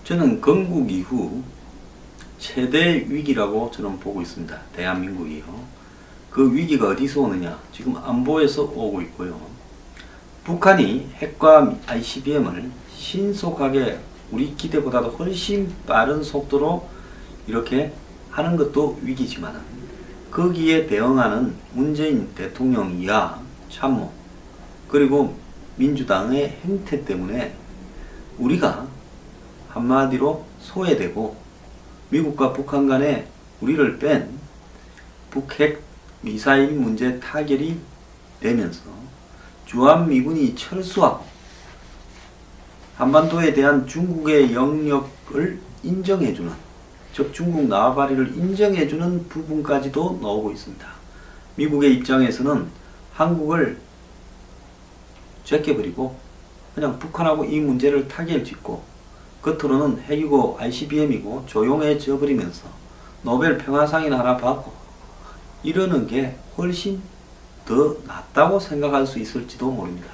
저는 건국 이후 최대 위기라고 저는 보고 있습니다. 대한민국이요. 그 위기가 어디서 오느냐? 지금 안보에서 오고 있고요. 북한이 핵과 ICBM을 신속하게 우리 기대보다도 훨씬 빠른 속도로 이렇게 하는 것도 위기지만 거기에 대응하는 문재인 대통령 이하 참모 그리고 민주당의 행태 때문에 우리가 한마디로 소외되고 미국과 북한 간에 우리를 뺀 북핵 미사일 문제 타결이 되면서 주한미군이 철수하고 한반도에 대한 중국의 영역을 인정해주는, 즉 중국 나발이를 인정해주는 부분까지도 나오고 있습니다. 미국의 입장에서는 한국을 제껴버리고 그냥 북한하고 이 문제를 타결짓고 겉으로는 핵이고 ICBM이고 조용해져 버리면서 노벨 평화상이나 하나 받고 이러는 게 훨씬 더 낫다고 생각할 수 있을지도 모릅니다.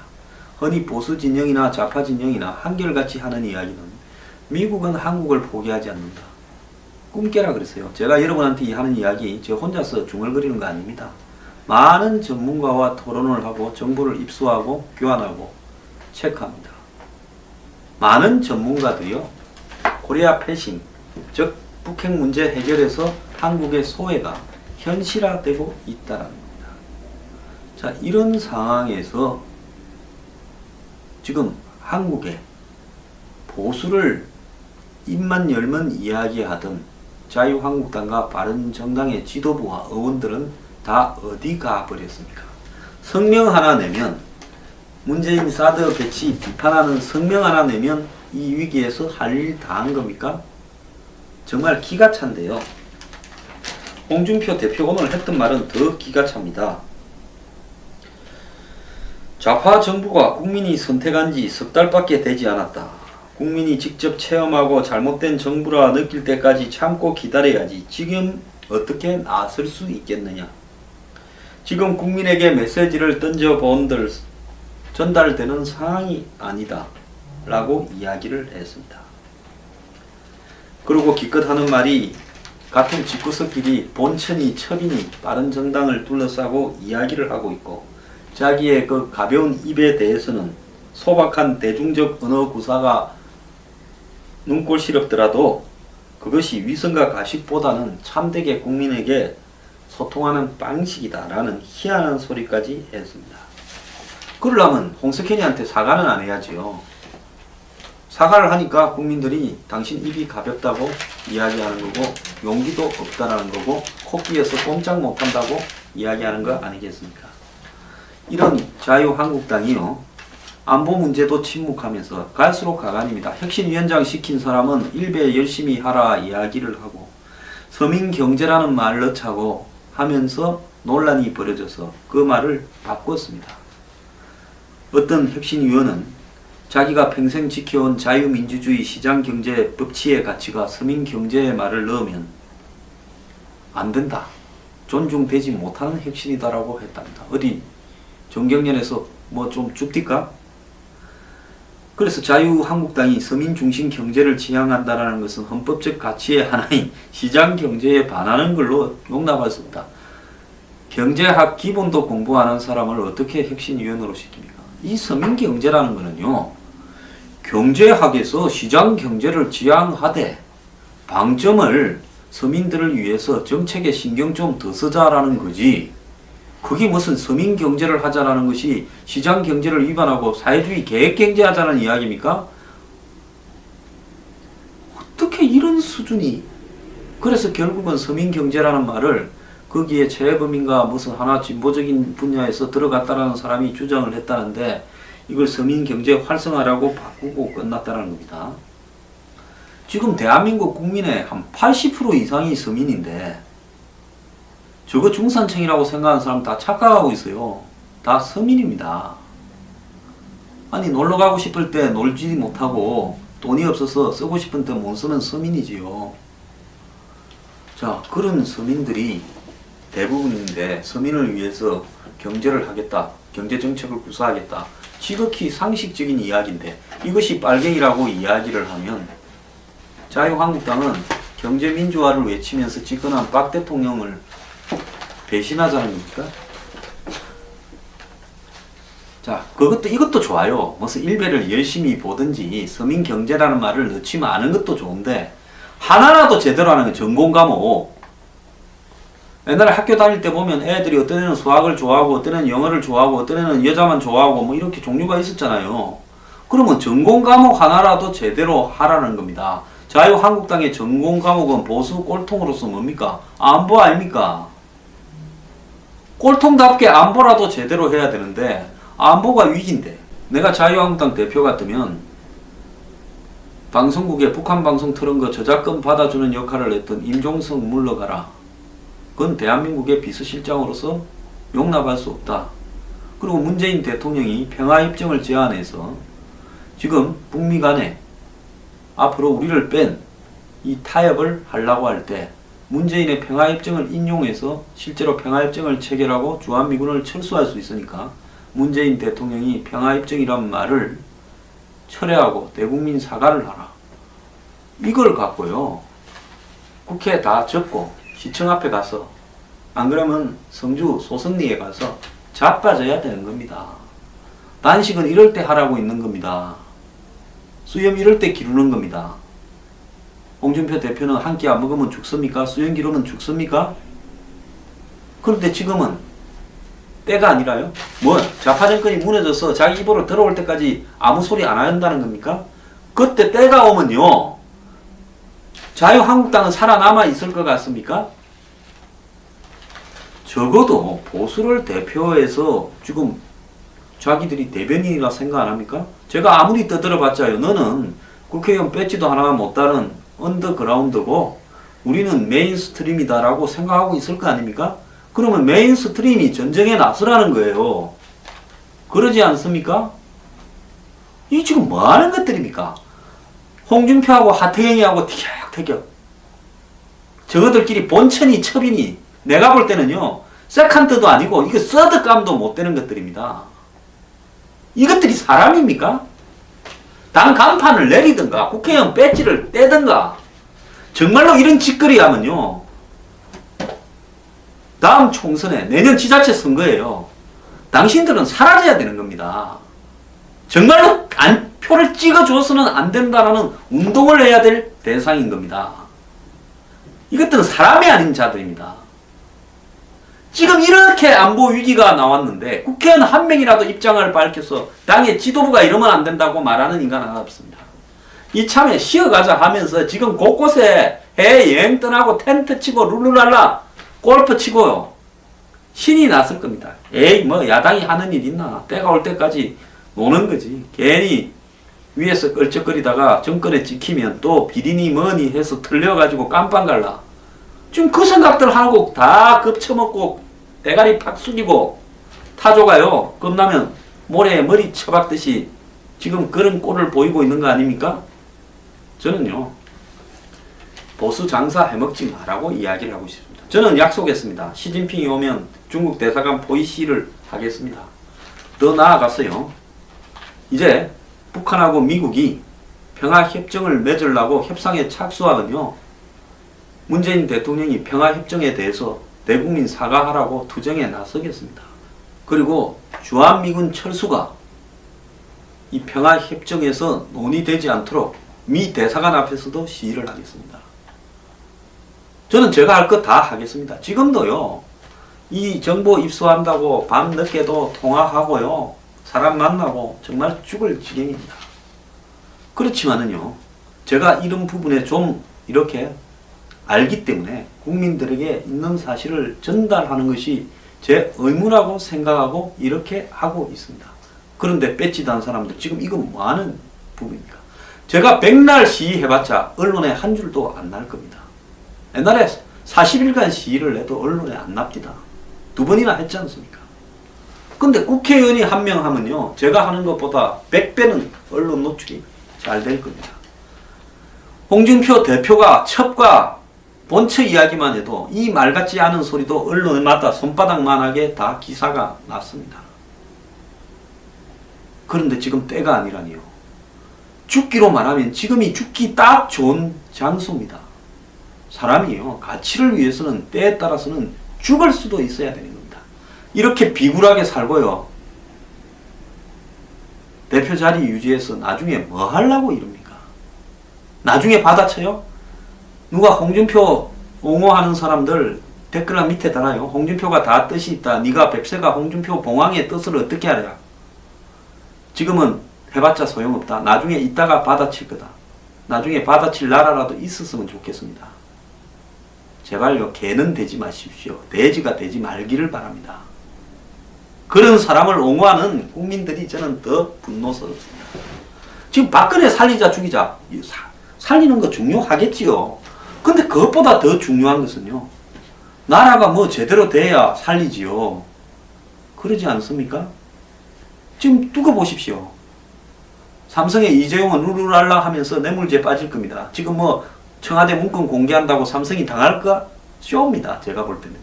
흔히 보수 진영이나 좌파 진영이나 한결같이 하는 이야기는 미국은 한국을 포기하지 않는다. 꿈 깨라 그랬어요. 제가 여러분한테 하는 이야기 저 혼자서 중얼거리는 거 아닙니다. 많은 전문가와 토론을 하고 정보를 입수하고 교환하고 체크합니다. 많은 전문가들이요. 코리아 패싱, 즉 북핵 문제 해결에서 한국의 소외가 현실화되고 있다는 겁니다. 자, 이런 상황에서 지금 한국에 보수를 입만 열면 이야기하던 자유한국당과 바른정당의 지도부와 의원들은 다 어디 가버렸습니까? 성명 하나 내면 문재인 사드 배치 비판하는 성명 하나 내면 이 위기에서 할 일 다 한 겁니까? 정말 기가 찬데요. 홍준표 대표 오늘 했던 말은 더 기가 찹니다. 좌파 정부가 국민이 선택한 지 석 달밖에 되지 않았다. 국민이 직접 체험하고 잘못된 정부라 느낄 때까지 참고 기다려야지 지금 어떻게 나설 수 있겠느냐. 지금 국민에게 메시지를 던져본들 전달되는 상황이 아니다 라고 이야기를 했습니다. 그리고 기껏 하는 말이 같은 집구석끼리 본천이 첩이니 바른정당을 둘러싸고 이야기를 하고 있고 자기의 그 가벼운 입에 대해서는 소박한 대중적 언어 구사가 눈꼴시럽더라도 그것이 위선과 가식보다는 참되게 국민에게 소통하는 방식이다 라는 희한한 소리까지 했습니다. 그러려면 홍석현이한테 사과는 안 해야지요. 사과를 하니까 국민들이 당신 입이 가볍다고 이야기하는 거고 용기도 없다라는 거고 코끼에서 꼼짝 못한다고 이야기하는 거 아니겠습니까? 이런 자유한국당이요. 안보 문제도 침묵하면서 갈수록 가관입니다. 혁신위원장 시킨 사람은 일배 열심히 하라 이야기를 하고 서민경제라는 말을 넣자고 하면서 논란이 벌어져서 그 말을 바꿨습니다. 어떤 혁신위원은 자기가 평생 지켜온 자유민주주의 시장경제 법치의 가치가 서민경제의 말을 넣으면 안 된다. 존중되지 못하는 혁신이다라고 했답니다. 어디 정경련에서 뭐 좀 줍디까? 그래서 자유한국당이 서민중심 경제를 지향한다는 것은 헌법적 가치의 하나인 시장경제에 반하는 걸로 용납할 수 없다. 경제학 기본도 공부하는 사람을 어떻게 혁신위원으로 시킵니까? 이 서민경제라는 것은요. 경제학에서 시장경제를 지향하되 방점을 서민들을 위해서 정책에 신경 좀 더 쓰자라는 거지. 그게 무슨 서민경제를 하자라는 것이 시장경제를 위반하고 사회주의 계획경제 하자는 이야기입니까? 어떻게 이런 수준이. 그래서 결국은 서민경제라는 말을 거기에 재범인가 무슨 하나 진보적인 분야에서 들어갔다라는 사람이 주장을 했다는데 이걸 서민경제 활성화라고 바꾸고 끝났다는 겁니다. 지금 대한민국 국민의 한 80% 이상이 서민인데 저거 중산층이라고 생각하는 사람 다 착각하고 있어요. 다 서민입니다. 아니 놀러가고 싶을 때 놀지 못하고 돈이 없어서 쓰고 싶은 때 못 쓰는 서민이지요. 자, 그런 서민들이 대부분인데 서민을 위해서 경제를 하겠다. 경제정책을 구사하겠다. 지극히 상식적인 이야기인데 이것이 빨갱이라고 이야기를 하면 자유한국당은 경제민주화를 외치면서 집권한 박 대통령을 배신하자는 겁니까? 자, 이것도 좋아요. 무슨 일베를 열심히 보든지 서민경제라는 말을 넣지 않은 것도 좋은데 하나라도 제대로 하는 건 전공과목. 옛날에 학교 다닐 때 보면 애들이 어떤 애는 수학을 좋아하고 어떤 애는 영어를 좋아하고 어떤 애는 여자만 좋아하고 뭐 이렇게 종류가 있었잖아요. 그러면 전공과목 하나라도 제대로 하라는 겁니다. 자유한국당의 전공과목은 보수 꼴통으로서 뭡니까? 안보 아닙니까? 꼴통답게 안보라도 제대로 해야 되는데 안보가 위기인데, 내가 자유한국당 대표 같으면 방송국에 북한 방송 틀은 거 저작권 받아주는 역할을 했던 임종석 물러가라. 그건 대한민국의 비서실장으로서 용납할 수 없다. 그리고 문재인 대통령이 평화협정을 제안해서 지금 북미 간에 앞으로 우리를 뺀 이 타협을 하려고 할 때 문재인의 평화협정을 인용해서 실제로 평화협정을 체결하고 주한미군을 철수할 수 있으니까 문재인 대통령이 평화협정이란 말을 철회하고 대국민 사과를 하라. 이걸 갖고요. 국회에 다 적고 시청 앞에 가서, 안 그러면 성주 소선리에 가서 자빠져야 되는 겁니다. 단식은 이럴 때 하라고 있는 겁니다. 수염 이럴 때 기르는 겁니다. 홍준표 대표는 한 끼 안 먹으면 죽습니까? 수염 기르면 죽습니까? 그런데 지금은 때가 아니라요? 뭐 좌파 정권이 무너져서 자기 입으로 들어올 때까지 아무 소리 안 한다는 겁니까? 그때 때가 오면요, 자유한국당은 살아남아 있을 것 같습니까? 적어도 보수를 대표해서 지금 자기들이 대변인이라 생각 안 합니까? 제가 아무리 떠들어봤자요, 너는 국회의원 배지도 하나 못 다른 언더그라운드고 우리는 메인스트림이다라고 생각하고 있을 거 아닙니까? 그러면 메인스트림이 전쟁에 나서라는 거예요. 그러지 않습니까? 이 지금 뭐 하는 것들입니까? 홍준표하고 하태경이하고 티격태격. 저거들끼리 본천이 첩이니 내가 볼 때는요, 세컨드도 아니고 이거 서드감도 못 되는 것들입니다. 이것들이 사람입니까? 당 간판을 내리든가 국회의원 배지를 떼든가. 정말로 이런 짓거리 하면요, 다음 총선에, 내년 지자체 선거에요, 당신들은 사라져야 되는 겁니다. 정말로 표를 찍어줘서는 안 된다라는 운동을 해야 될 대상인 겁니다. 이것들은 사람이 아닌 자들입니다. 지금 이렇게 안보 위기가 나왔는데 국회의원 한 명이라도 입장을 밝혀서 당의 지도부가 이러면 안 된다고 말하는 인간 하나 없습니다. 이참에 쉬어가자 하면서 지금 곳곳에 해외여행 떠나고 텐트 치고 룰루랄라 골프 치고요, 신이 났을 겁니다. 에이 뭐 야당이 하는 일 있나, 때가 올 때까지 노는 거지. 괜히 위에서 끌적거리다가 정권에 찍히면 또 비리니 뭐니 해서 틀려가지고 깜빵 갈라. 지금 그 생각들 하고 다 겁쳐먹고 대가리 팍 숙이고 타조가요, 끝나면 모래에 머리 쳐박듯이 지금 그런 꼴을 보이고 있는 거 아닙니까? 저는요, 보수 장사 해먹지 마라고 이야기를 하고 싶습니다. 저는 약속했습니다. 시진핑이 오면 중국 대사관 포이시를 하겠습니다. 더 나아가서요, 이제 북한하고 미국이 평화협정을 맺으려고 협상에 착수하면요, 문재인 대통령이 평화협정에 대해서 대국민 사과하라고 투쟁에 나서겠습니다. 그리고 주한미군 철수가 이 평화협정에서 논의되지 않도록 미 대사관 앞에서도 시위를 하겠습니다. 저는 제가 할 것 다 하겠습니다. 지금도요, 이 정보 입수한다고 밤늦게도 통화하고요, 사람 만나고 정말 죽을 지경입니다. 그렇지만은요, 제가 이런 부분에 좀 이렇게 알기 때문에 국민들에게 있는 사실을 전달하는 것이 제 의무라고 생각하고 이렇게 하고 있습니다. 그런데 배지도 한 사람들 지금 이건 뭐하는 부분입니까? 제가 백날 시위해봤자 언론에 한 줄도 안 날 겁니다. 옛날에 40일간 시위를 해도 언론에 안 납니다. 2번이나 했지 않습니까? 근데 국회의원이 한 명 하면요, 제가 하는 것보다 100배는 언론 노출이 잘 될 겁니다. 홍준표 대표가 첩과 본처 이야기만 해도 이 말 같지 않은 소리도 언론마다 손바닥만하게 다 기사가 났습니다. 그런데 지금 때가 아니라니요. 죽기로 말하면 지금이 죽기 딱 좋은 장소입니다. 사람이요, 가치를 위해서는 때에 따라서는 죽을 수도 있어야 되는 겁니다. 이렇게 비굴하게 살고요, 대표 자리 유지해서 나중에 뭐 하려고 이럽니까? 나중에 받아쳐요? 누가 홍준표 옹호하는 사람들 댓글 밑에 달아요. 홍준표가 다 뜻이 있다. 네가 뱁새가 홍준표 봉황의 뜻을 어떻게 하랴. 지금은 해봤자 소용없다. 나중에 이따가 받아칠 거다. 나중에 받아칠 나라라도 있었으면 좋겠습니다. 제발요, 개는 되지 마십시오. 돼지가 되지 말기를 바랍니다. 그런 사람을 옹호하는 국민들이 저는 더 분노스럽습니다. 지금 박근혜 살리자 죽이자, 살리는 거 중요하겠지요. 근데 그것보다 더 중요한 것은요, 나라가 뭐 제대로 돼야 살리지요. 그러지 않습니까? 지금 두고 보십시오. 삼성의 이재용은 룰루랄라 하면서 뇌물죄 빠질 겁니다. 지금 뭐 청와대 문건 공개한다고 삼성이 당할까? 쇼입니다. 제가 볼 때는.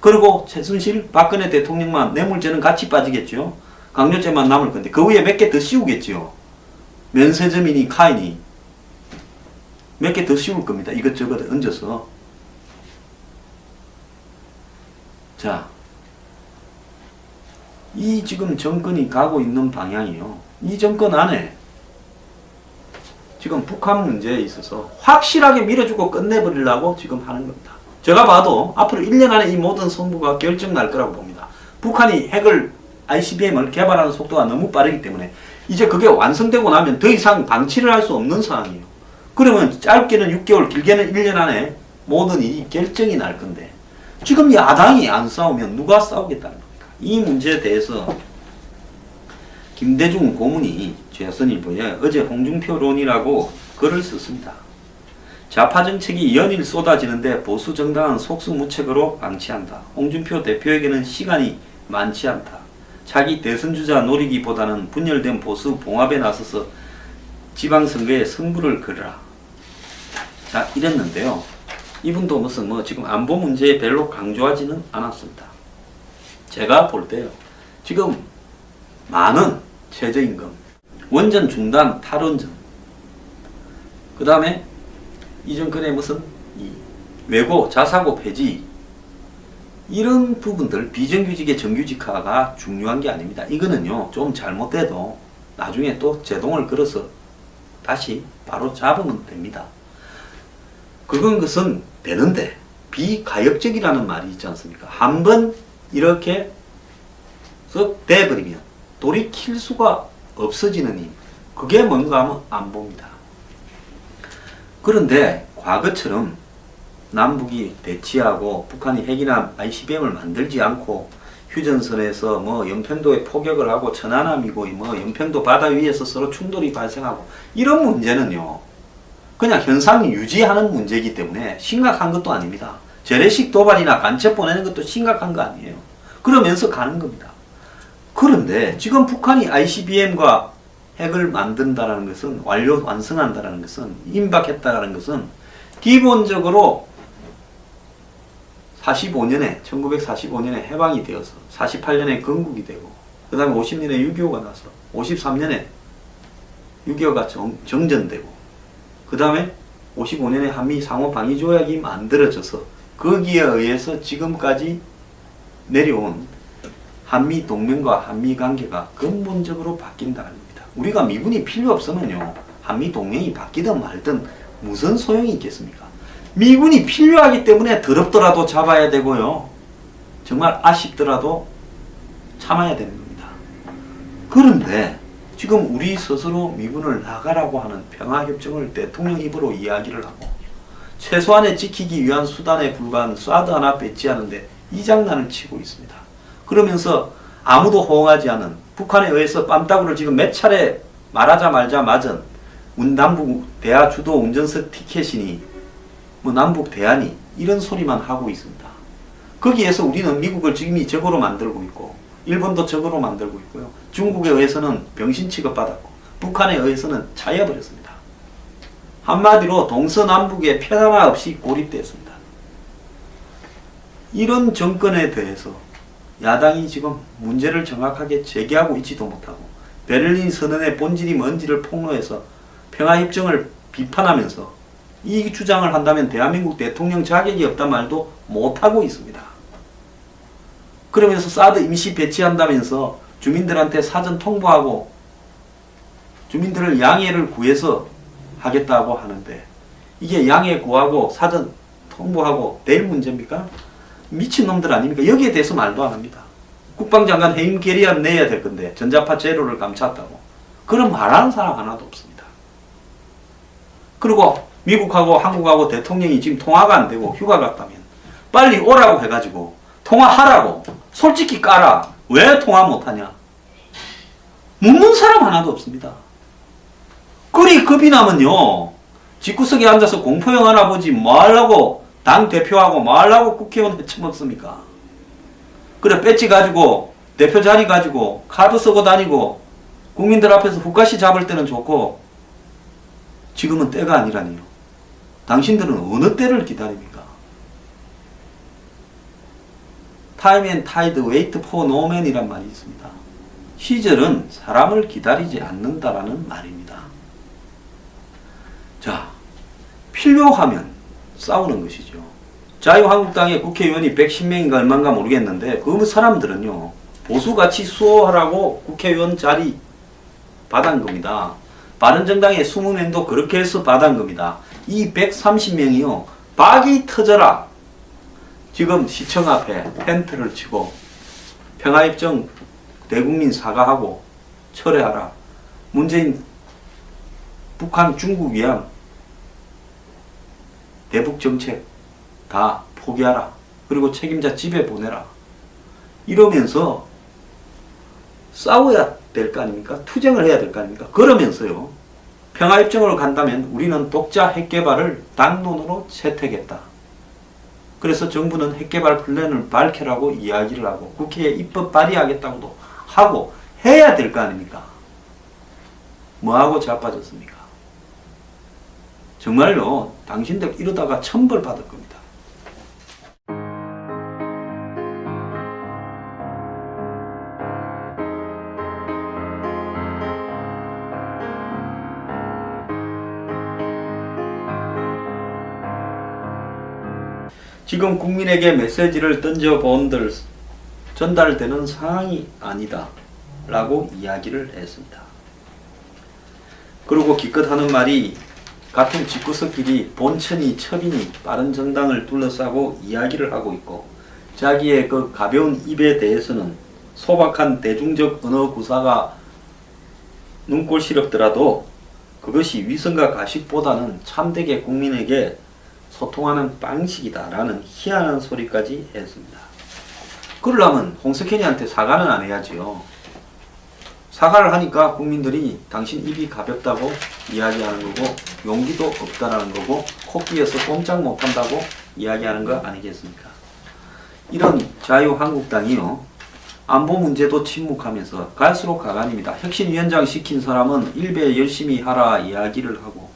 그리고 최순실, 박근혜 대통령만 뇌물죄는 같이 빠지겠죠. 강요죄만 남을 건데 그 위에 몇 개 더 씌우겠죠. 면세점이니 카이니 몇 개 더 씌울 겁니다. 이것저것 얹어서. 자, 이 지금 정권이 가고 있는 방향이요, 이 정권 안에 지금 북한 문제에 있어서 확실하게 밀어주고 끝내버리려고 지금 하는 겁니다. 제가 봐도 앞으로 1년 안에 이 모든 선부가 결정 날 거라고 봅니다. 북한이 핵을, ICBM을 개발하는 속도가 너무 빠르기 때문에 이제 그게 완성되고 나면 더 이상 방치를 할 수 없는 상황이에요. 그러면 짧게는 6개월, 길게는 1년 안에 모든 일이 결정이 날 건데, 지금 야당이 안 싸우면 누가 싸우겠다는 겁니까? 이 문제에 대해서 김대중 고문이 조선일보에 어제 홍준표론이라고 글을 썼습니다. 좌파 정책이 연일 쏟아지는데 보수 정당은 속수무책으로 방치한다. 홍준표 대표에게는 시간이 많지 않다. 자기 대선주자 노리기보다는 분열된 보수 봉합에 나서서 지방선거에 승부를 걸어라. 자, 이랬는데요. 이분도 무슨 뭐 지금 안보 문제에 별로 강조하지는 않았습니다. 제가 볼 때요, 지금 많은 최저임금, 원전 중단 탈원전, 그 다음에 이 정권의 무슨 외고, 자사고 폐지, 이런 부분들, 비정규직의 정규직화가 중요한 게 아닙니다. 이거는요, 좀 잘못돼도 나중에 또 제동을 걸어서 다시 바로 잡으면 됩니다. 그것은 되는데, 비가역적이라는 말이 있지 않습니까? 한번 이렇게 썩 돼버리면 돌이킬 수가 없어지는 힘, 그게 뭔가 하면 안 봅니다. 그런데 과거처럼 남북이 대치하고 북한이 핵이나 ICBM을 만들지 않고 휴전선에서 뭐 연평도에 포격을 하고 천안함이고 뭐 연평도 바다 위에서 서로 충돌이 발생하고 이런 문제는요, 그냥 현상을 유지하는 문제이기 때문에 심각한 것도 아닙니다. 재래식 도발이나 간첩 보내는 것도 심각한 거 아니에요. 그러면서 가는 겁니다. 그런데 지금 북한이 ICBM과 핵을 만든다는 것은, 완성한다는 것은, 임박했다는 것은 기본적으로 1945년에 해방이 되어서 48년에 건국이 되고, 그 다음에 50년에 6.25가 나서 53년에 6.25가 정전되고, 그 다음에 55년에 한미 상호방위조약이 만들어져서 거기에 의해서 지금까지 내려온 한미 동맹과 한미 관계가 근본적으로 바뀐다는 겁니다. 우리가 미군이 필요 없으면요, 한미 동맹이 바뀌든 말든 무슨 소용이 있겠습니까? 미군이 필요하기 때문에 더럽더라도 잡아야 되고요, 정말 아쉽더라도 참아야 되는 겁니다. 그런데 지금 우리 스스로 미군을 나가라고 하는 평화협정을 대통령 입으로 이야기를 하고 최소한의 지키기 위한 수단에 불과한 사드 하나 배치하는데 이 장난을 치고 있습니다. 그러면서 아무도 호응하지 않은 북한에 의해서 뺨따구를 지금 몇 차례 말하자 말자 맞은 남북 대화 주도 운전석 티켓이니 뭐 남북 대화니 이런 소리만 하고 있습니다. 거기에서 우리는 미국을 지금 적으로 만들고 있고, 일본도 적으로 만들고 있고요, 중국에 의해서는 병신 취급받았고, 북한에 의해서는 차여버렸습니다. 한마디로 동서남북의 편하나 없이 고립되었습니다. 이런 정권에 대해서 야당이 지금 문제를 정확하게 제기하고 있지도 못하고 베를린 선언의 본질이 뭔지를 폭로해서 평화협정을 비판하면서 이 주장을 한다면 대한민국 대통령 자격이 없단 말도 못하고 있습니다. 그러면서 사드 임시 배치한다면서 주민들한테 사전 통보하고 주민들을 양해를 구해서 하겠다고 하는데 이게 양해 구하고 사전 통보하고 될 문제입니까? 미친놈들 아닙니까? 여기에 대해서 말도 안 합니다. 국방장관 해임 결의안 내야 될 건데 전자파 제로를 감췄다고. 그런 말하는 사람 하나도 없습니다. 그리고 미국하고 한국하고 대통령이 지금 통화가 안 되고 휴가 갔다면 빨리 오라고 해가지고 통화하라고 솔직히 까라. 왜 통화 못하냐? 묻는 사람 하나도 없습니다. 그리 겁이 나면요 집구석에 앉아서 공포영화나 보지 뭐 하려고 당대표하고 뭐 하려고 국회의원 헤쳐먹습니까? 그래 배지 가지고 대표 자리 가지고 카드 쓰고 다니고 국민들 앞에서 후가시 잡을 때는 좋고 지금은 때가 아니라니요. 당신들은 어느 때를 기다립니까? Time and tide wait for no man이란 말이 있습니다. 시절은 사람을 기다리지 않는다라는 말입니다. 자, 필요하면 싸우는 것이죠. 자유한국당의 국회의원이 110명인가 얼마인가 모르겠는데 그 사람들은요 보수같이 수호하라고 국회의원 자리 받은 겁니다. 바른정당의 20명도 그렇게 해서 받은 겁니다. 이 130명이요 박이 터져라 지금 시청 앞에 텐트를 치고 평화협정 대국민 사과하고 철회하라. 문재인 북한 중국 위한 대북 정책 다 포기하라. 그리고 책임자 집에 보내라. 이러면서 싸워야 될 거 아닙니까? 투쟁을 해야 될 거 아닙니까? 그러면서요. 평화협정으로 간다면 우리는 독자 핵개발을 당론으로 채택했다. 그래서 정부는 핵개발 플랜을 밝혀라고 이야기를 하고 국회에 입법 발의하겠다고도 하고 해야 될 거 아닙니까? 뭐하고 자빠졌습니까? 정말요. 당신들 이러다가 천벌 받을 겁니다. 지금 국민에게 메시지를 던져본들 전달되는 상황이 아니다 라고 이야기를 했습니다. 그리고 기껏 하는 말이 같은 집구석끼리 본천이 첩이니 바른정당을 둘러싸고 이야기를 하고 있고 자기의 그 가벼운 입에 대해서는 소박한 대중적 언어 구사가 눈꼴 시렵더라도 그것이 위선과 가식보다는 참되게 국민에게 소통하는 방식이다 라는 희한한 소리까지 했습니다. 그러려면 홍석현이한테 사과는 안 해야지요. 사과를 하니까 국민들이 당신 입이 가볍다고 이야기하는 거고 용기도 없다라는 거고 코끼에서 꼼짝 못한다고 이야기하는 거 아니겠습니까? 이런 자유한국당이요. 안보 문제도 침묵하면서 갈수록 가관입니다. 혁신위원장 시킨 사람은 일배 열심히 하라 이야기를 하고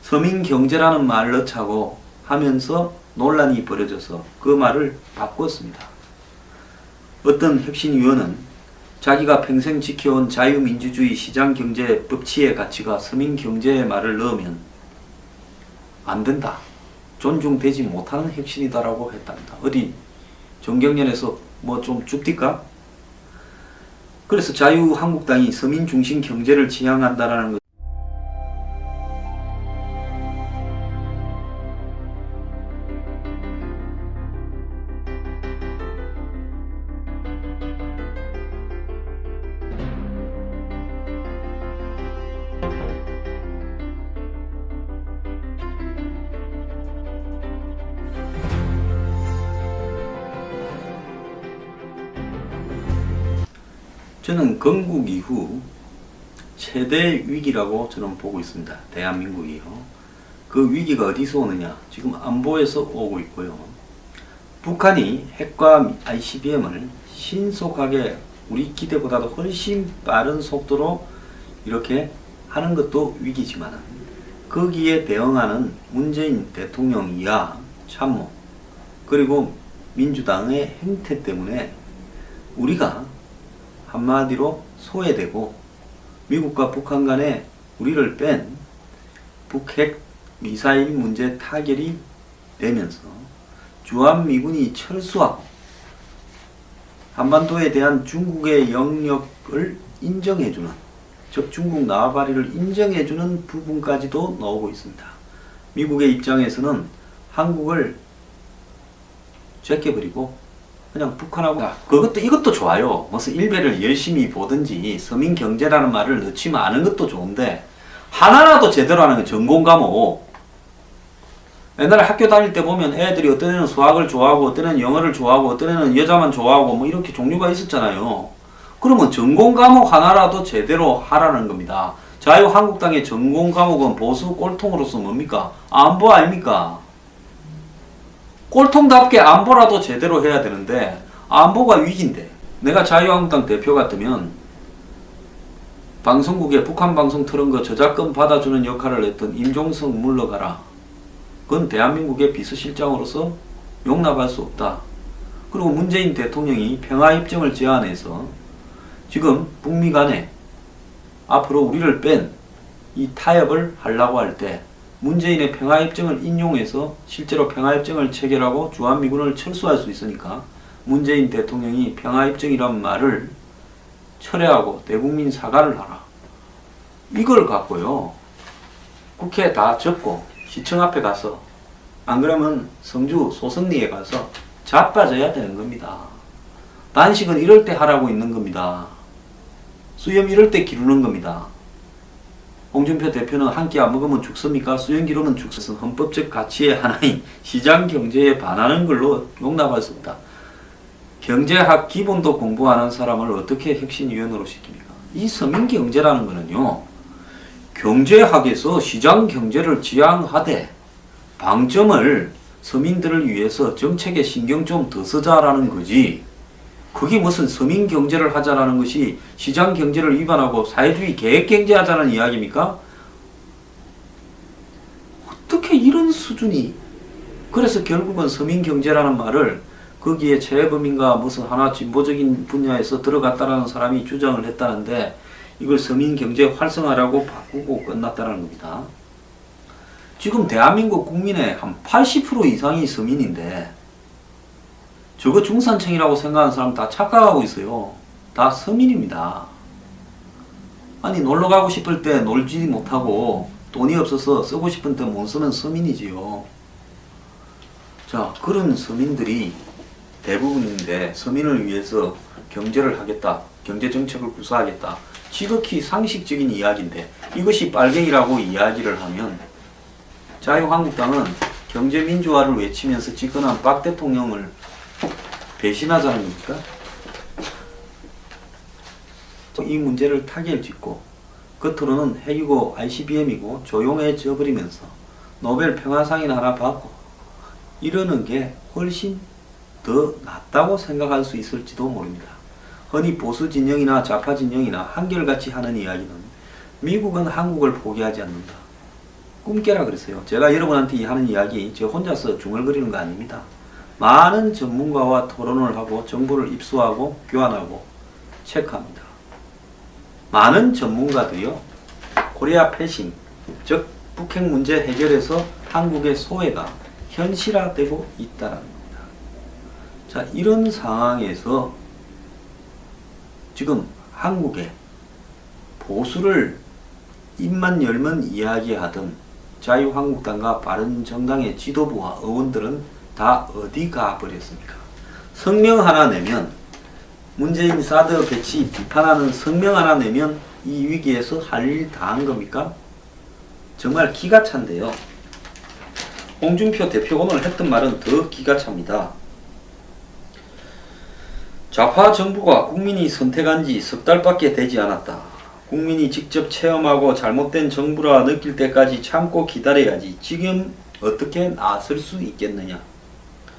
서민경제라는 말을 넣자고 하면서 논란이 벌어져서 그 말을 바꿨습니다. 어떤 혁신위원은 자기가 평생 지켜온 자유민주주의 시장경제 법치의 가치가 서민경제의 말을 넣으면 안 된다. 존중되지 못하는 혁신이다라고 했답니다. 어디 정경련에서 뭐 좀 줍디까? 그래서 자유한국당이 서민중심 경제를 지향한다라는 것. 저는 건국 이후 최대 위기라고 저는 보고 있습니다. 대한민국이요. 그 위기가 어디서 오느냐? 지금 안보에서 오고 있고요. 북한이 핵과 ICBM을 신속하게 우리 기대보다도 훨씬 빠른 속도로 이렇게 하는 것도 위기지만 거기에 대응하는 문재인 대통령 이하 참모 그리고 민주당의 행태 때문에 우리가 한마디로 소외되고 미국과 북한 간에 우리를 뺀 북핵 미사일 문제 타결이 되면서 주한미군이 철수하고 한반도에 대한 중국의 영역을 인정해주는, 즉 중국 나발이를 인정해주는 부분까지도 나오고 있습니다. 미국의 입장에서는 한국을 제껴버리고 그냥 북한하고, 이것도 좋아요. 무슨 일베를 열심히 보든지 서민 경제라는 말을 넣지 않은 것도 좋은데 하나라도 제대로 하는 건 전공 과목. 옛날에 학교 다닐 때 보면 애들이 어떤 애는 수학을 좋아하고 어떤 애는 영어를 좋아하고 어떤 애는 여자만 좋아하고 뭐 이렇게 종류가 있었잖아요. 그러면 전공 과목 하나라도 제대로 하라는 겁니다. 자유한국당의 전공 과목은 보수 꼴통으로서 뭡니까? 안보 아닙니까? 꼴통답게 안보라도 제대로 해야 되는데 안보가 위기인데, 내가 자유한국당 대표 같으면 방송국에 북한 방송 틀은 거 저작권 받아주는 역할을 했던 임종석 물러가라. 그건 대한민국의 비서실장으로서 용납할 수 없다. 그리고 문재인 대통령이 평화협정을 제안해서 지금 북미 간에 앞으로 우리를 뺀 이 타협을 하려고 할 때 문재인의 평화협정을 인용해서 실제로 평화협정을 체결하고 주한미군을 철수할 수 있으니까 문재인 대통령이 평화협정이란 말을 철회하고 대국민 사과를 하라. 이걸 갖고요, 국회에 다 적고 시청 앞에 가서, 안 그러면 성주 소선리에 가서 자빠져야 되는 겁니다. 단식은 이럴 때 하라고 있는 겁니다. 수염 이럴 때 기르는 겁니다. 홍준표 대표는 한 끼 안 먹으면 죽습니까? 수염 기르면 죽습니다. 헌법적 가치의 하나인 시장 경제에 반하는 걸로 용납할 수 없다. 경제학 기본도 공부하는 사람을 어떻게 혁신위원으로 시킵니까? 이 서민경제라는 거는요, 경제학에서 시장 경제를 지향하되 방점을 서민들을 위해서 정책에 신경 좀 더 쓰자라는 거지, 그게 무슨 서민 경제를 하자라는 것이 시장 경제를 위반하고 사회주의 계획 경제 하자는 이야기입니까? 어떻게 이런 수준이. 그래서 결국은 서민 경제라는 말을 거기에 재범인가 무슨 하나 진보적인 분야에서 들어갔다라는 사람이 주장을 했다는데 이걸 서민 경제 활성화라고 바꾸고 끝났다는 겁니다. 지금 대한민국 국민의 한 80% 이상이 서민인데 저거 중산층이라고 생각하는 사람 다 착각하고 있어요. 다 서민입니다. 아니 놀러 가고 싶을 때 놀지 못하고 돈이 없어서 쓰고 싶은 때 못 쓰는 서민이지요. 자, 그런 서민들이 대부분인데 서민을 위해서 경제를 하겠다, 경제정책을 구사하겠다, 지극히 상식적인 이야기인데 이것이 빨갱이라고 이야기를 하면 자유한국당은 경제민주화를 외치면서 집권한 박 대통령을 배신하자는 겁니까? 이 문제를 타결짓고 겉으로는 핵이고 ICBM이고 조용해져 버리면서 노벨 평화상이나 하나 받고 이러는 게 훨씬 더 낫다고 생각할 수 있을지도 모릅니다. 흔히 보수 진영이나 좌파 진영이나 한결같이 하는 이야기는 미국은 한국을 포기하지 않는다. 꿈 깨라 그랬어요. 제가 여러분한테 하는 이야기 저 혼자서 중얼거리는 거 아닙니다. 많은 전문가와 토론을 하고 정보를 입수하고 교환하고 체크합니다. 많은 전문가들이요, 코리아 패싱, 즉 북핵 문제 해결에서 한국의 소외가 현실화되고 있다는 겁니다. 자, 이런 상황에서 지금 한국의 보수를 입만 열면 이야기하던 자유한국당과 바른정당의 지도부와 의원들은 다 어디 가버렸습니까? 성명 하나 내면, 문재인 사드 배치 비판하는 성명 하나 내면 이 위기에서 할 일 다 한 겁니까? 정말 기가 찬데요. 홍준표 대표 오늘 했던 말은 더 기가 찹니다. 좌파 정부가 국민이 선택한 지 석 달밖에 되지 않았다. 국민이 직접 체험하고 잘못된 정부라 느낄 때까지 참고 기다려야지 지금 어떻게 나설 수 있겠느냐.